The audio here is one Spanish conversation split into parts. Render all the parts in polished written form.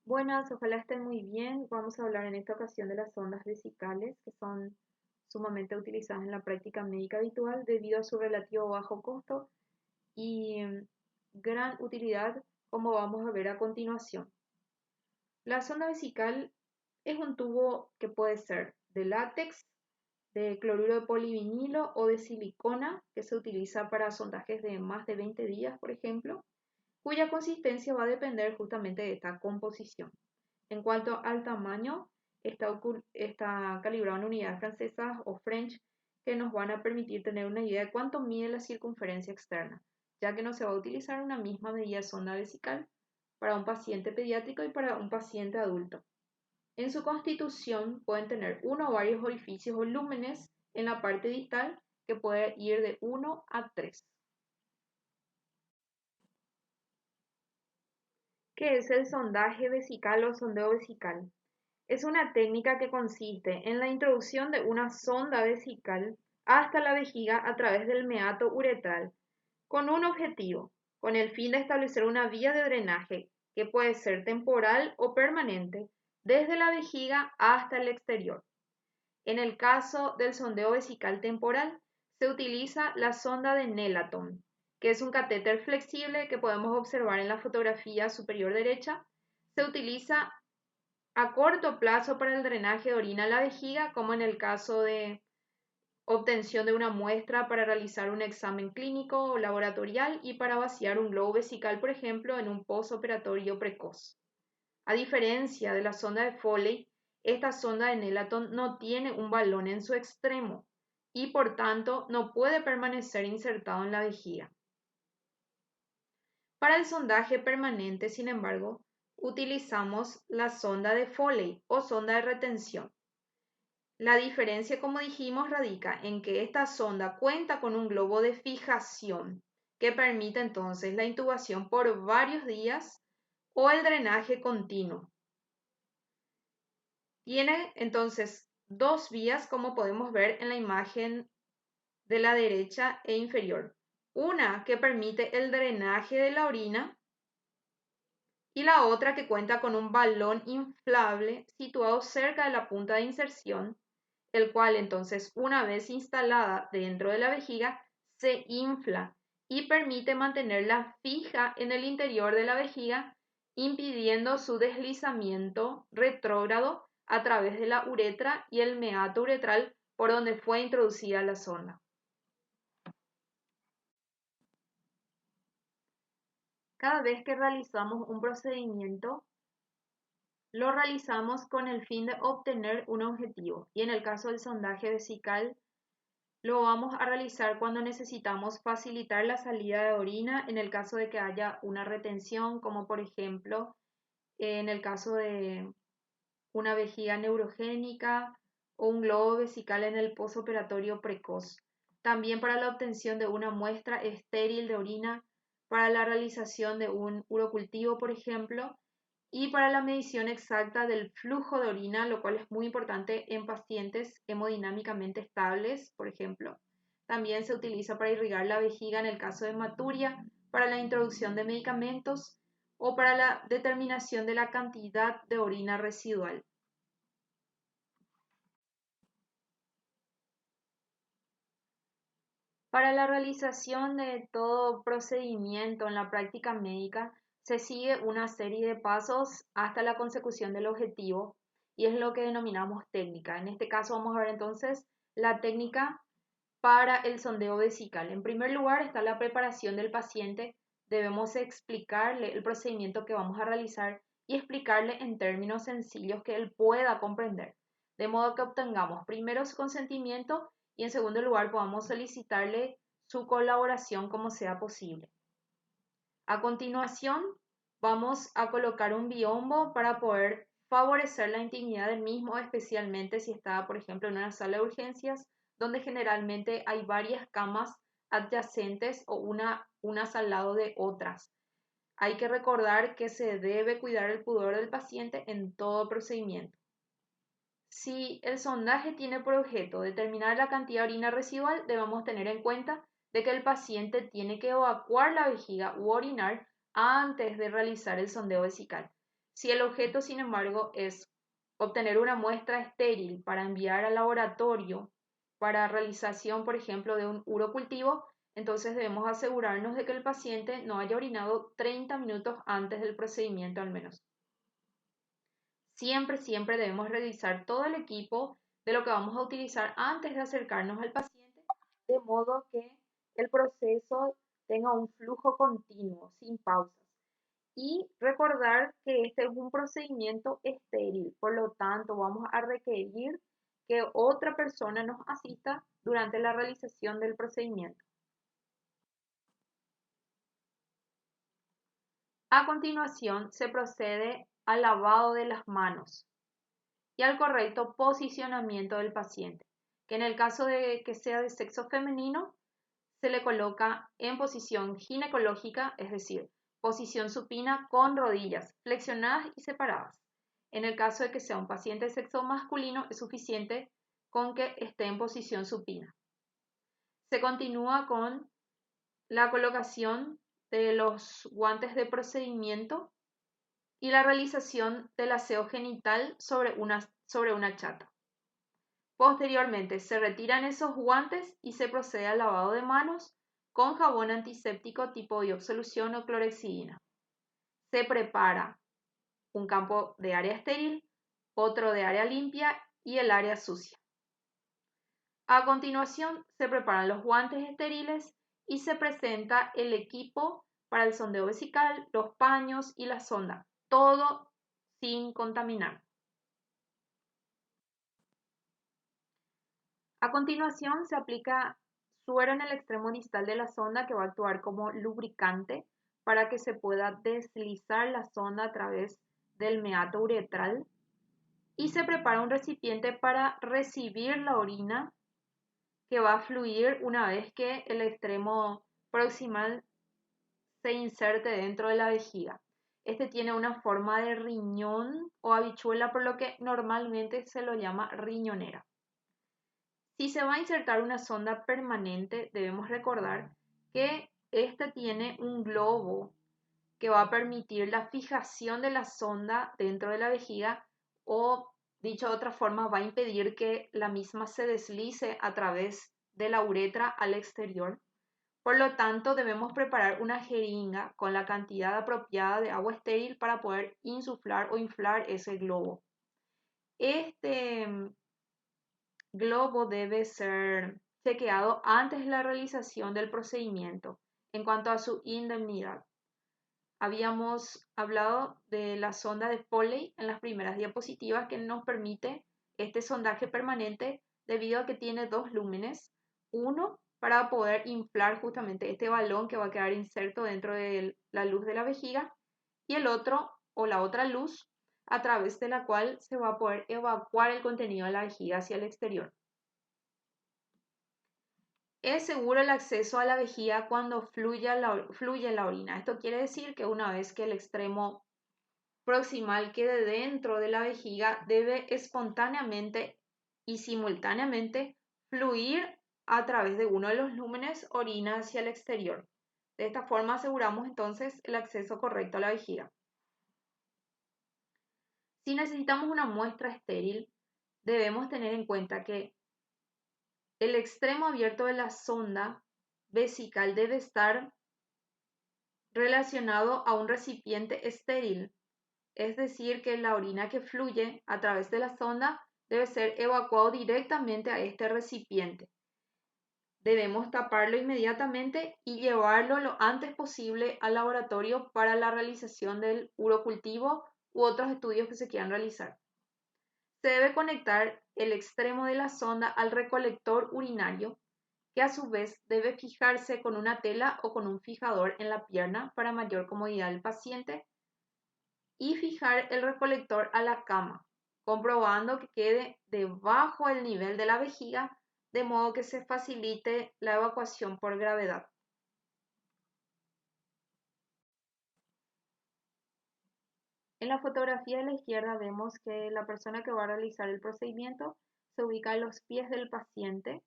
Buenas, ojalá estén muy bien. Vamos a hablar en esta ocasión de las sondas vesicales, que son sumamente utilizadas en la práctica médica habitual debido a su relativo bajo costo y gran utilidad, como vamos a ver a continuación. La sonda vesical es un tubo que puede ser de látex, de cloruro de polivinilo o de silicona, que se utiliza para sondajes de más de 20 días, por ejemplo, cuya consistencia va a depender justamente de esta composición. En cuanto al tamaño, está calibrado en unidades francesas o French que nos van a permitir tener una idea de cuánto mide la circunferencia externa, ya que no se va a utilizar una misma medida de sonda vesical para un paciente pediátrico y para un paciente adulto. En su constitución pueden tener uno o varios orificios o lúmenes en la parte distal que puede ir de 1 a 3. ¿Qué es el sondaje vesical o sondeo vesical? Es una técnica que consiste en la introducción de una sonda vesical hasta la vejiga a través del meato uretral, con un objetivo, con el fin de establecer una vía de drenaje que puede ser temporal o permanente desde la vejiga hasta el exterior. En el caso del sondeo vesical temporal, se utiliza la sonda de Nelaton, que es un catéter flexible que podemos observar en la fotografía superior derecha. Se utiliza a corto plazo para el drenaje de orina a la vejiga, como en el caso de obtención de una muestra para realizar un examen clínico o laboratorial y para vaciar un globo vesical, por ejemplo, en un postoperatorio precoz. A diferencia de la sonda de Foley, esta sonda de Nelaton no tiene un balón en su extremo y por tanto no puede permanecer insertado en la vejiga. Para el sondaje permanente, sin embargo, utilizamos la sonda de Foley o sonda de retención. La diferencia, como dijimos, radica en que esta sonda cuenta con un globo de fijación que permite entonces la intubación por varios días o el drenaje continuo. Tiene entonces dos vías, como podemos ver en la imagen de la derecha e inferior. Una que permite el drenaje de la orina y la otra que cuenta con un balón inflable situado cerca de la punta de inserción, el cual entonces una vez instalada dentro de la vejiga se infla y permite mantenerla fija en el interior de la vejiga, impidiendo su deslizamiento retrógrado a través de la uretra y el meato uretral por donde fue introducida la sonda. Cada vez que realizamos un procedimiento, lo realizamos con el fin de obtener un objetivo, y en el caso del sondaje vesical lo vamos a realizar cuando necesitamos facilitar la salida de orina en el caso de que haya una retención, como por ejemplo en el caso de una vejiga neurogénica o un globo vesical en el posoperatorio precoz. También para la obtención de una muestra estéril de orina, para la realización de un urocultivo, por ejemplo, y para la medición exacta del flujo de orina, lo cual es muy importante en pacientes hemodinámicamente estables, por ejemplo. También se utiliza para irrigar la vejiga en el caso de hematuria, para la introducción de medicamentos o para la determinación de la cantidad de orina residual. Para la realización de todo procedimiento en la práctica médica se sigue una serie de pasos hasta la consecución del objetivo y es lo que denominamos técnica. En este caso vamos a ver entonces la técnica para el sondeo vesical. En primer lugar está la preparación del paciente. Debemos explicarle el procedimiento que vamos a realizar y explicarle en términos sencillos que él pueda comprender, de modo que obtengamos primero su consentimiento y en segundo lugar podamos solicitarle su colaboración como sea posible. A continuación, vamos a colocar un biombo para poder favorecer la intimidad del mismo, especialmente si está, por ejemplo, en una sala de urgencias, donde generalmente hay varias camas adyacentes o unas al lado de otras. Hay que recordar que se debe cuidar el pudor del paciente en todo procedimiento. Si el sondaje tiene por objeto determinar la cantidad de orina residual, debemos tener en cuenta de que el paciente tiene que evacuar la vejiga u orinar antes de realizar el sondeo vesical. Si el objeto, sin embargo, es obtener una muestra estéril para enviar al laboratorio para realización, por ejemplo, de un urocultivo, entonces debemos asegurarnos de que el paciente no haya orinado 30 minutos antes del procedimiento al menos. Siempre debemos revisar todo el equipo de lo que vamos a utilizar antes de acercarnos al paciente, de modo que el proceso tenga un flujo continuo, sin pausas. Y recordar que este es un procedimiento estéril, por lo tanto vamos a requerir que otra persona nos asista durante la realización del procedimiento. A continuación se procede al lavado de las manos y al correcto posicionamiento del paciente, que en el caso de que sea de sexo femenino, se le coloca en posición ginecológica, es decir, posición supina con rodillas flexionadas y separadas. En el caso de que sea un paciente de sexo masculino, es suficiente con que esté en posición supina. Se continúa con la colocación de los guantes de procedimiento y la realización del aseo genital sobre una chata. Posteriormente se retiran esos guantes y se procede al lavado de manos con jabón antiséptico tipo biosolución o clorexidina. Se prepara un campo de área estéril, otro de área limpia y el área sucia. A continuación se preparan los guantes estériles y se presenta el equipo para el sondeo vesical, los paños y la sonda, todo sin contaminar. A continuación se aplica suero en el extremo distal de la sonda que va a actuar como lubricante para que se pueda deslizar la sonda a través del meato uretral y se prepara un recipiente para recibir la orina que va a fluir una vez que el extremo proximal se inserte dentro de la vejiga. Este tiene una forma de riñón o habichuela, por lo que normalmente se lo llama riñonera. Si se va a insertar una sonda permanente, debemos recordar que esta tiene un globo que va a permitir la fijación de la sonda dentro de la vejiga o, dicho de otra forma, va a impedir que la misma se deslice a través de la uretra al exterior. Por lo tanto, debemos preparar una jeringa con la cantidad apropiada de agua estéril para poder insuflar o inflar ese globo. Este globo debe ser chequeado antes de la realización del procedimiento en cuanto a su indemnidad. Habíamos hablado de la sonda de Foley en las primeras diapositivas que nos permite este sondaje permanente debido a que tiene dos lúmenes. Uno para poder inflar justamente este balón que va a quedar inserto dentro de la luz de la vejiga y el otro o la otra luz a través de la cual se va a poder evacuar el contenido de la vejiga hacia el exterior. Es seguro el acceso a la vejiga cuando fluye la orina. Esto quiere decir que una vez que el extremo proximal quede dentro de la vejiga, debe espontáneamente y simultáneamente fluir a través de uno de los lúmenes orina hacia el exterior. De esta forma aseguramos entonces el acceso correcto a la vejiga. Si necesitamos una muestra estéril, debemos tener en cuenta que el extremo abierto de la sonda vesical debe estar relacionado a un recipiente estéril, es decir, que la orina que fluye a través de la sonda debe ser evacuado directamente a este recipiente. Debemos taparlo inmediatamente y llevarlo lo antes posible al laboratorio para la realización del urocultivo u otros estudios que se quieran realizar. Se debe conectar el extremo de la sonda al recolector urinario, que a su vez debe fijarse con una tela o con un fijador en la pierna para mayor comodidad del paciente y fijar el recolector a la cama, comprobando que quede debajo del nivel de la vejiga, de modo que se facilite la evacuación por gravedad. En la fotografía de la izquierda vemos que la persona que va a realizar el procedimiento se ubica a los pies del paciente,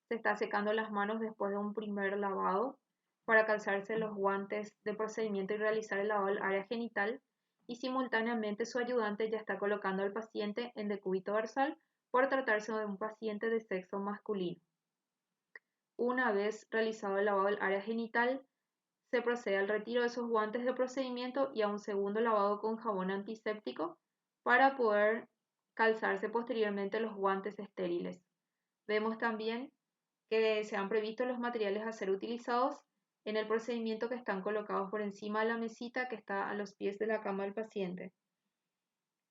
se está secando las manos después de un primer lavado para calzarse los guantes de procedimiento y realizar el lavado del área genital y simultáneamente su ayudante ya está colocando al paciente en decúbito dorsal por tratarse de un paciente de sexo masculino. Una vez realizado el lavado del área genital, se procede al retiro de esos guantes de procedimiento y a un segundo lavado con jabón antiséptico para poder calzarse posteriormente los guantes estériles. Vemos también que se han previsto los materiales a ser utilizados en el procedimiento que están colocados por encima de la mesita que está a los pies de la cama del paciente.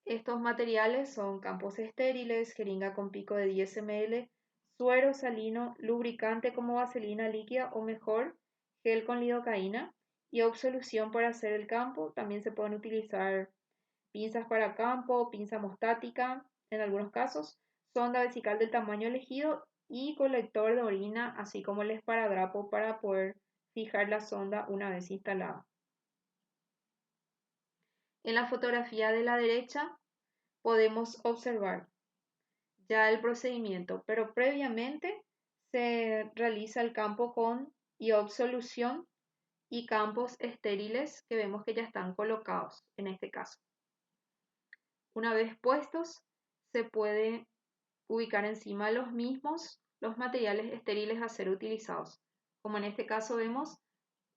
Estos materiales son campos estériles, jeringa con pico de 10 ml, suero salino, lubricante como vaselina líquida o mejor, gel con lidocaína y absolución para hacer el campo. También se pueden utilizar pinzas para campo, pinza hemostática en algunos casos, sonda vesical del tamaño elegido y colector de orina, así como el esparadrapo para poder fijar la sonda una vez instalada. En la fotografía de la derecha podemos observar ya el procedimiento, pero previamente se realiza el campo con iobsolución y campos estériles que vemos que ya están colocados en este caso. Una vez puestos, se puede ubicar encima de los mismos los materiales estériles a ser utilizados. Como en este caso vemos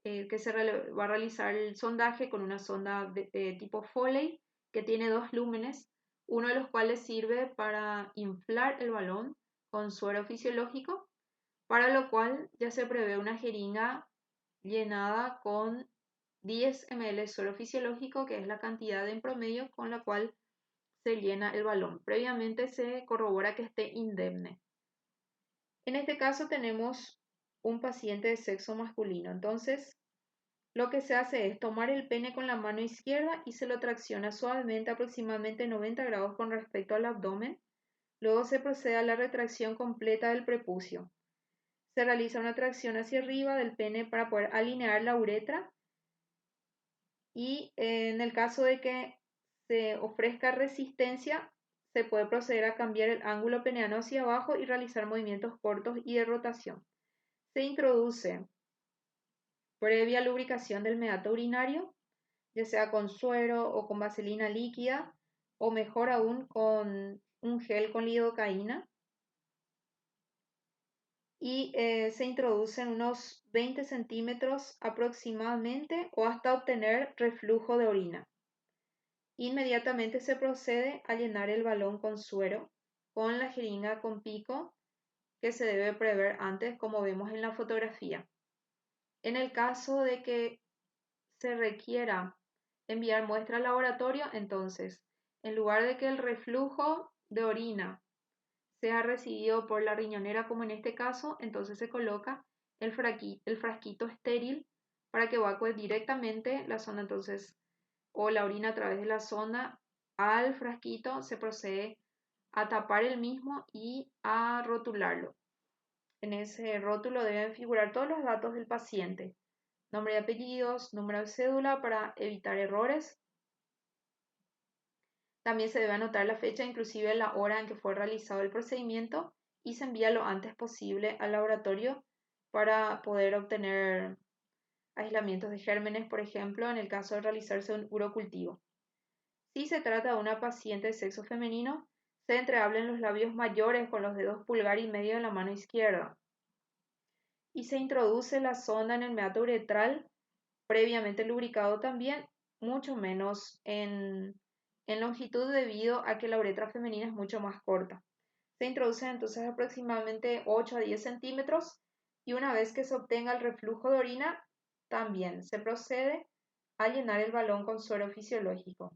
que se va a realizar el sondaje con una sonda de tipo Foley que tiene dos lúmenes, uno de los cuales sirve para inflar el balón con suero fisiológico, para lo cual ya se prevé una jeringa llenada con 10 ml de suero fisiológico, que es la cantidad en promedio con la cual se llena el balón. Previamente se corrobora que esté indemne. En este caso tenemos un paciente de sexo masculino, entonces lo que se hace es tomar el pene con la mano izquierda y se lo tracciona suavemente aproximadamente 90 grados con respecto al abdomen. Luego se procede a la retracción completa del prepucio. Se realiza una tracción hacia arriba del pene para poder alinear la uretra y en el caso de que se ofrezca resistencia, se puede proceder a cambiar el ángulo peneano hacia abajo y realizar movimientos cortos y de rotación. Se introduce previa lubricación del meato urinario, ya sea con suero o con vaselina líquida, o mejor aún con un gel con lidocaína. Y se introducen unos 20 centímetros aproximadamente o hasta obtener reflujo de orina. Inmediatamente se procede a llenar el balón con suero con la jeringa con pico que se debe prever antes, como vemos en la fotografía. En el caso de que se requiera enviar muestra al laboratorio, entonces, en lugar de que el reflujo de orina sea recibido por la riñonera, como en este caso, entonces se coloca el frasquito estéril para que evacúe directamente la sonda, entonces, o la orina a través de la sonda al frasquito, se procede a tapar el mismo y a rotularlo. En ese rótulo deben figurar todos los datos del paciente, nombre y apellidos, número de cédula para evitar errores. También se debe anotar la fecha, inclusive la hora en que fue realizado el procedimiento, y se envía lo antes posible al laboratorio para poder obtener aislamientos de gérmenes, por ejemplo, en el caso de realizarse un urocultivo. Si se trata de una paciente de sexo femenino, se entreabren los labios mayores con los dedos pulgar y medio de la mano izquierda. Y se introduce la sonda en el meato uretral, previamente lubricado también, mucho menos en longitud debido a que la uretra femenina es mucho más corta. Se introduce entonces aproximadamente 8 a 10 centímetros y una vez que se obtenga el reflujo de orina, también se procede a llenar el balón con suero fisiológico.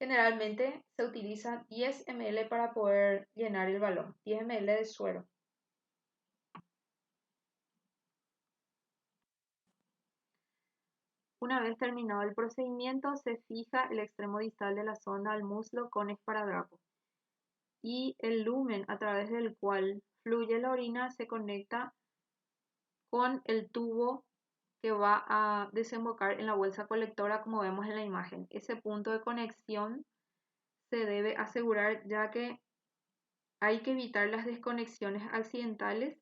Generalmente se utiliza 10 ml para poder llenar el balón, 10 ml de suero. Una vez terminado el procedimiento, se fija el extremo distal de la sonda al muslo con esparadrapo y el lumen a través del cual fluye la orina se conecta con el tubo que va a desembocar en la bolsa colectora, como vemos en la imagen. Ese punto de conexión se debe asegurar, ya que hay que evitar las desconexiones accidentales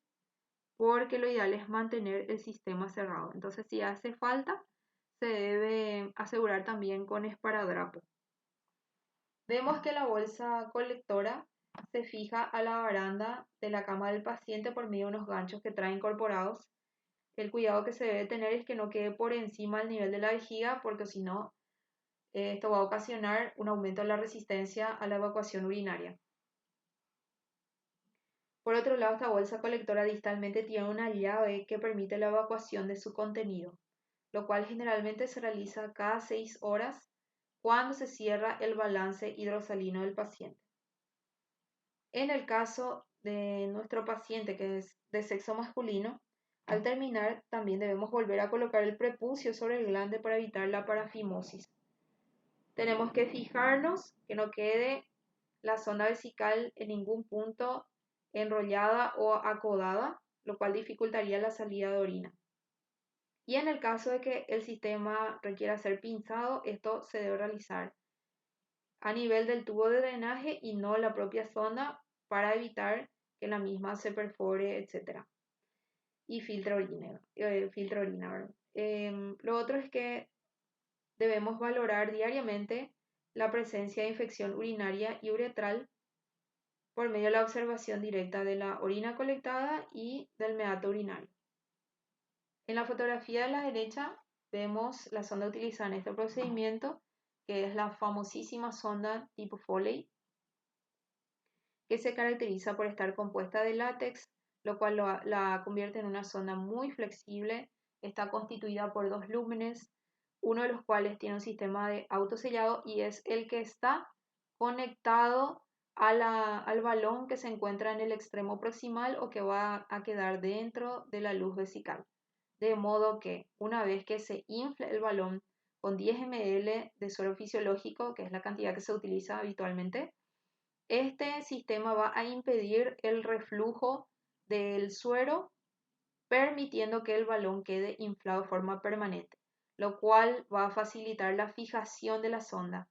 porque lo ideal es mantener el sistema cerrado. Entonces, si hace falta, se debe asegurar también con esparadrapo. Vemos que la bolsa colectora se fija a la baranda de la cama del paciente por medio de unos ganchos que trae incorporados. El cuidado que se debe tener es que no quede por encima del nivel de la vejiga, porque si no, esto va a ocasionar un aumento de la resistencia a la evacuación urinaria. Por otro lado, esta bolsa colectora distalmente tiene una llave que permite la evacuación de su contenido, lo cual generalmente se realiza cada 6 horas cuando se cierra el balance hidrosalino del paciente. En el caso de nuestro paciente que es de sexo masculino, al terminar también debemos volver a colocar el prepucio sobre el glande para evitar la parafimosis. Tenemos que fijarnos que no quede la sonda vesical en ningún punto enrollada o acodada, lo cual dificultaría la salida de orina. Y en el caso de que el sistema requiera ser pinzado, esto se debe realizar a nivel del tubo de drenaje y no la propia sonda para evitar que la misma se perfore, etc. Y filtre orina. Lo otro es que debemos valorar diariamente la presencia de infección urinaria y uretral por medio de la observación directa de la orina colectada y del meato urinario. En la fotografía de la derecha vemos la sonda utilizada en este procedimiento, que es la famosísima sonda tipo Foley, que se caracteriza por estar compuesta de látex, lo cual la convierte en una sonda muy flexible. Está constituida por dos lúmenes, uno de los cuales tiene un sistema de autosellado y es el que está conectado al balón que se encuentra en el extremo proximal o que va a quedar dentro de la luz vesical. De modo que una vez que se infle el balón con 10 ml de suero fisiológico, que es la cantidad que se utiliza habitualmente, este sistema va a impedir el reflujo del suero, permitiendo que el balón quede inflado de forma permanente, lo cual va a facilitar la fijación de la sonda.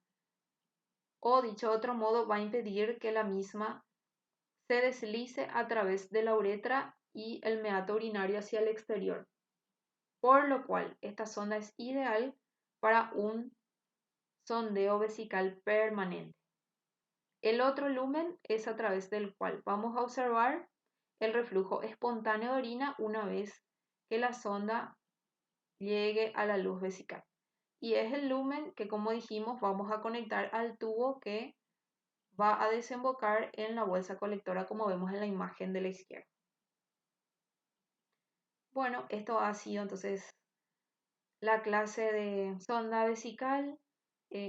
O dicho de otro modo, va a impedir que la misma se deslice a través de la uretra y el meato urinario hacia el exterior. Por lo cual, esta sonda es ideal para un sondeo vesical permanente. El otro lumen es a través del cual vamos a observar el reflujo espontáneo de orina una vez que la sonda llegue a la luz vesical. Y es el lumen que, como dijimos, vamos a conectar al tubo que va a desembocar en la bolsa colectora, como vemos en la imagen de la izquierda. Bueno, esto ha sido entonces la clase de sonda vesical.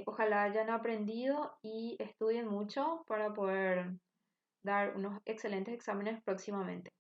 Ojalá hayan aprendido y estudien mucho para poder dar unos excelentes exámenes próximamente.